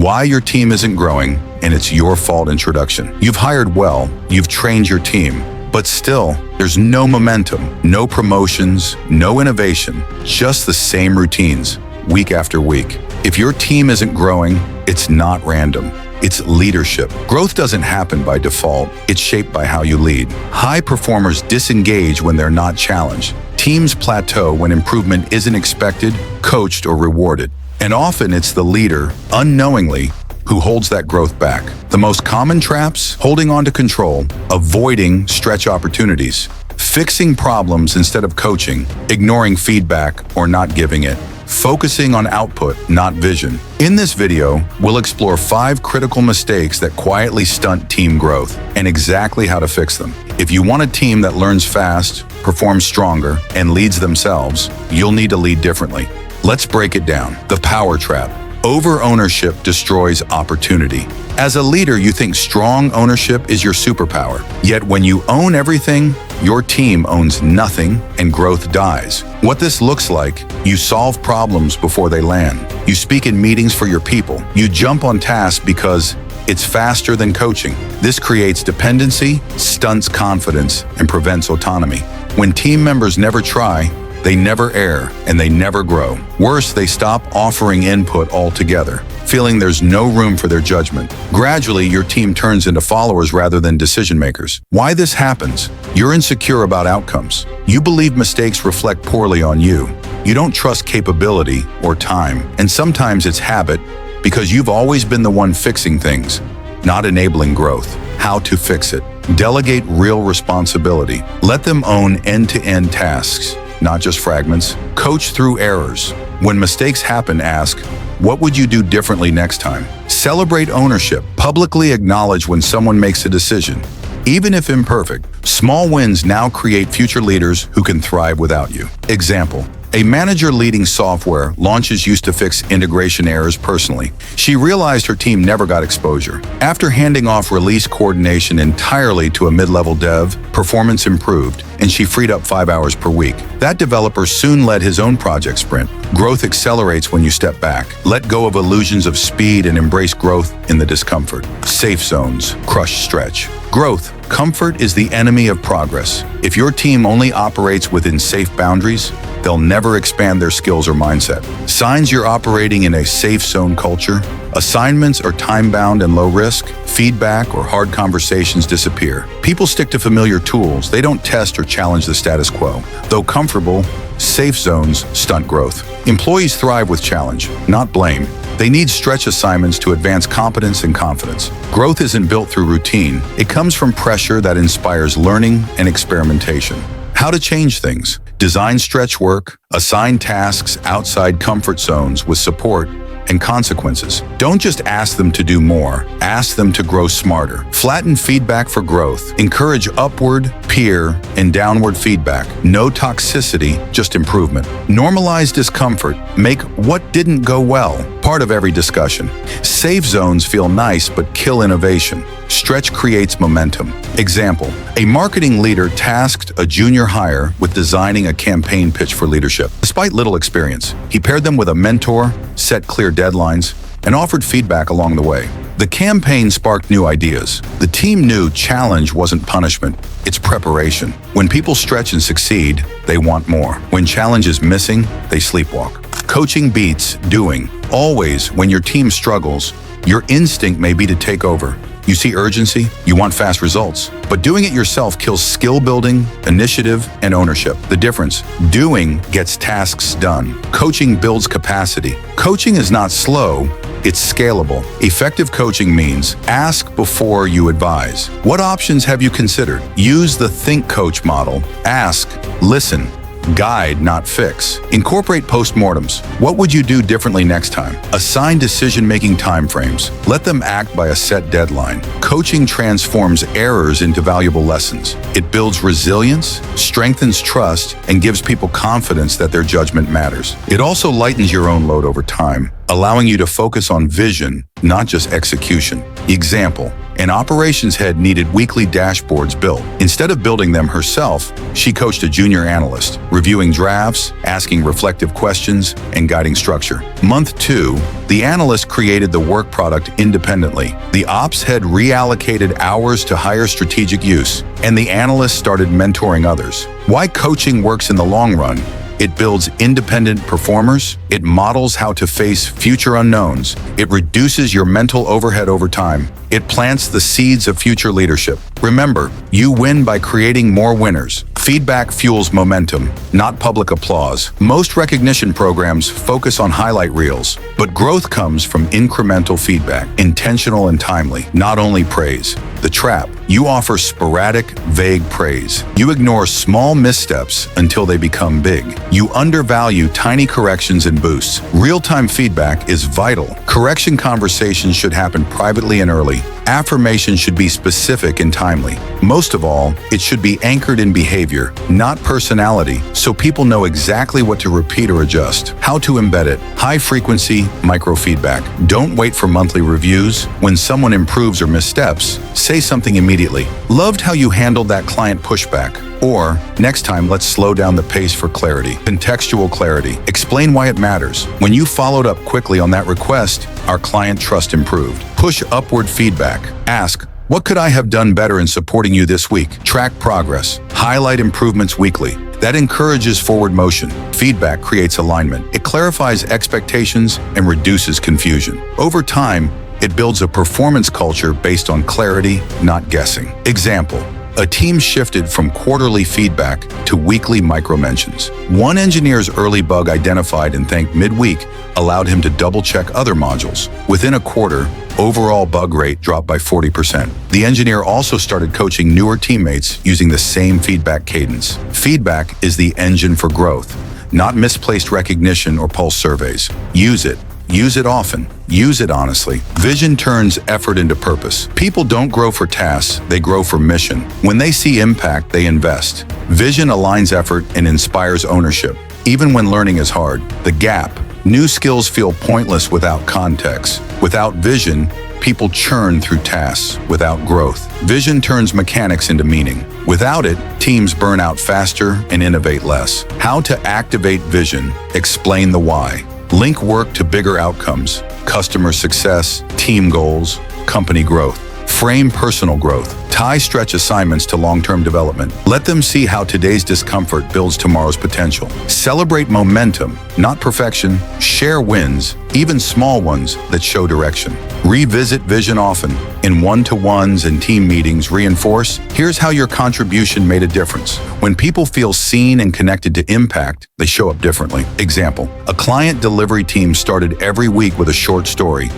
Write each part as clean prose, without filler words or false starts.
why your team isn't growing, and it's your fault introduction. You've hired well, you've trained your team, but still, there's no momentum, no promotions, no innovation, just the same routines, week after week. If your team isn't growing, it's not random. It's leadership. Growth doesn't happen by default. It's shaped by how you lead. High performers disengage when they're not challenged. Teams plateau when improvement isn't expected, coached, or rewarded. And often it's the leader, unknowingly, who holds that growth back. The most common traps: holding on to control, avoiding stretch opportunities, fixing problems instead of coaching, ignoring feedback or not giving it, focusing on output, not vision. In this video, we'll explore 5 critical mistakes that quietly stunt team growth and exactly how to fix them. If you want a team that learns fast, performs stronger, and leads themselves, you'll need to lead differently. Let's break it down. The power trap. Over-ownership destroys opportunity. As a leader, you think strong ownership is your superpower. Yet when you own everything, your team owns nothing and growth dies. What this looks like: you solve problems before they land. You speak in meetings for your people. You jump on tasks because it's faster than coaching. This creates dependency, stunts confidence, and prevents autonomy. When team members never try, they never err, and they never grow. Worse, they stop offering input altogether, feeling there's no room for their judgment. Gradually, your team turns into followers rather than decision makers. Why this happens? You're insecure about outcomes. You believe mistakes reflect poorly on you. You don't trust capability or time, and sometimes it's habit, because you've always been the one fixing things, not enabling growth. How to fix it? Delegate real responsibility. Let them own end-to-end tasks, not just fragments. Coach through errors. When mistakes happen, ask, what would you do differently next time? Celebrate ownership. Publicly acknowledge when someone makes a decision. Even if imperfect, small wins now create future leaders who can thrive without you. Example: a manager leading software launches used to fix integration errors personally. She realized her team never got exposure. After handing off release coordination entirely to a mid-level dev, performance improved, and she freed up 5 hours per week. That developer soon led his own project sprint. Growth accelerates when you step back. Let go of illusions of speed and embrace growth in the discomfort. Safe zones, crush stretch. Growth. Comfort is the enemy of progress. If your team only operates within safe boundaries, they'll never expand their skills or mindset. Signs you're operating in a safe zone culture: assignments are time-bound and low risk, feedback or hard conversations disappear. People stick to familiar tools. They don't test or challenge the status quo. Though comfortable, safe zones stunt growth. Employees thrive with challenge, not blame. They need stretch assignments to advance competence and confidence. Growth isn't built through routine. It comes from pressure that inspires learning and experimentation. How to change things: design stretch work, assign tasks outside comfort zones with support and consequences. Don't just ask them to do more, ask them to grow smarter. Flatten feedback for growth. Encourage upward, peer, and downward feedback. No toxicity, just improvement. Normalize discomfort. Make what didn't go well part of every discussion. Safe zones feel nice but kill innovation. Stretch creates momentum. Example: a marketing leader tasked a junior hire with designing a campaign pitch for leadership. Despite little experience, he paired them with a mentor, set clear deadlines, and offered feedback along the way. The campaign sparked new ideas. The team knew challenge wasn't punishment, it's preparation. When people stretch and succeed, they want more. When challenge is missing, they sleepwalk. Coaching beats doing. Always, when your team struggles, your instinct may be to take over. You see urgency, you want fast results. But doing it yourself kills skill building, initiative, and ownership. The difference: doing gets tasks done. Coaching builds capacity. Coaching is not slow, it's scalable. Effective coaching means ask before you advise. What options have you considered? Use the think coach model. Ask, listen, guide, not fix. Incorporate postmortems. What would you do differently next time? Assign decision-making timeframes. Let them act by a set deadline. Coaching transforms errors into valuable lessons. It builds resilience, strengthens trust, and gives people confidence that their judgment matters. It also lightens your own load over time, allowing you to focus on vision, not just execution. Example: An operations head needed weekly dashboards built. Instead of building them herself, she coached a junior analyst, reviewing drafts, asking reflective questions, and guiding structure. Month 2, the analyst created the work product independently. The ops head reallocated hours to higher strategic use, and the analyst started mentoring others. Why coaching works in the long run? It builds independent performers, it models how to face future unknowns, it reduces your mental overhead over time, it plants the seeds of future leadership. Remember, you win by creating more winners. Feedback fuels momentum, not public applause. Most recognition programs focus on highlight reels, but growth comes from incremental feedback, intentional and timely, not only praise. The trap: you offer sporadic, vague praise. You ignore small missteps until they become big. You undervalue tiny corrections and boosts. Real-time feedback is vital. Correction conversations should happen privately and early. Affirmation should be specific and timely. Most of all, it should be anchored in behavior, not personality, so people know exactly what to repeat or adjust. How to embed it: high-frequency, micro-feedback. Don't wait for monthly reviews. When someone improves or missteps, say something immediately. Loved how you handled that client pushback. Or, next time, let's slow down the pace for clarity. Contextual clarity. Explain why it matters. When you followed up quickly on that request, our client trust improved. Push upward feedback. Ask, what could I have done better in supporting you this week? Track progress. Highlight improvements weekly. That encourages forward motion. Feedback creates alignment. It clarifies expectations and reduces confusion. Over time, it builds a performance culture based on clarity, not guessing. Example: a team shifted from quarterly feedback to weekly micro-mentions. One engineer's early bug identified and thanked midweek allowed him to double-check other modules. Within a quarter, overall bug rate dropped by 40%. The engineer also started coaching newer teammates using the same feedback cadence. Feedback is the engine for growth, not misplaced recognition or pulse surveys. Use it. Use it often. Use it honestly. Vision turns effort into purpose. People don't grow for tasks, they grow for mission. When they see impact, they invest. Vision aligns effort and inspires ownership. Even when learning is hard, the gap. New skills feel pointless without context. Without vision, people churn through tasks. Without growth, vision turns mechanics into meaning. Without it, teams burn out faster and innovate less. How to activate vision. Explain the why. Link work to bigger outcomes: customer success, team goals, company growth. Frame personal growth. Tie stretch assignments to long-term development. Let them see how today's discomfort builds tomorrow's potential. Celebrate momentum, not perfection. Share wins, even small ones that show direction. Revisit vision often. In one-to-ones and team meetings, reinforce, here's how your contribution made a difference. When people feel seen and connected to impact, they show up differently. Example: a client delivery team started every week with a short story.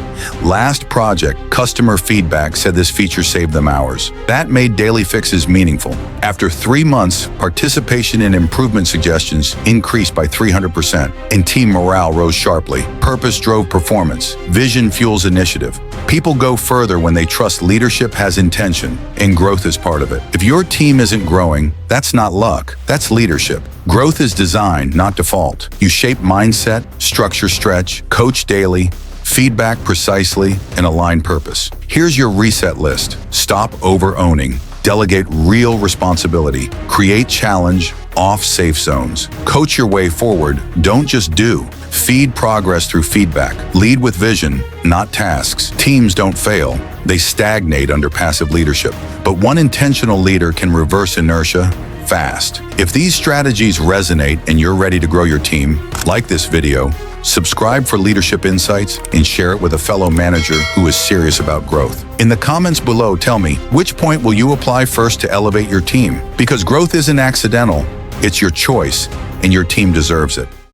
Last project, customer feedback said this feature saved them hours. That made daily fixes meaningful. After 3 months, participation in improvement suggestions increased by 300%, and team morale rose sharply. Purpose drove performance. Vision fuels initiative. People go further when they trust leadership has intention, and growth is part of it. If your team isn't growing, that's not luck, that's leadership. Growth is design, not default. You shape mindset, structure stretch, coach daily, feedback precisely, and align purpose. Here's your reset list. Stop over-owning. Delegate real responsibility. Create challenge, off safe zones. Coach your way forward, don't just do. Feed progress through feedback. Lead with vision, not tasks. Teams don't fail, they stagnate under passive leadership. But one intentional leader can reverse inertia fast. If these strategies resonate and you're ready to grow your team, like this video, subscribe for leadership insights, and share it with a fellow manager who is serious about growth. In the comments below, tell me, which point will you apply first to elevate your team? Because growth isn't accidental, it's your choice, and your team deserves it.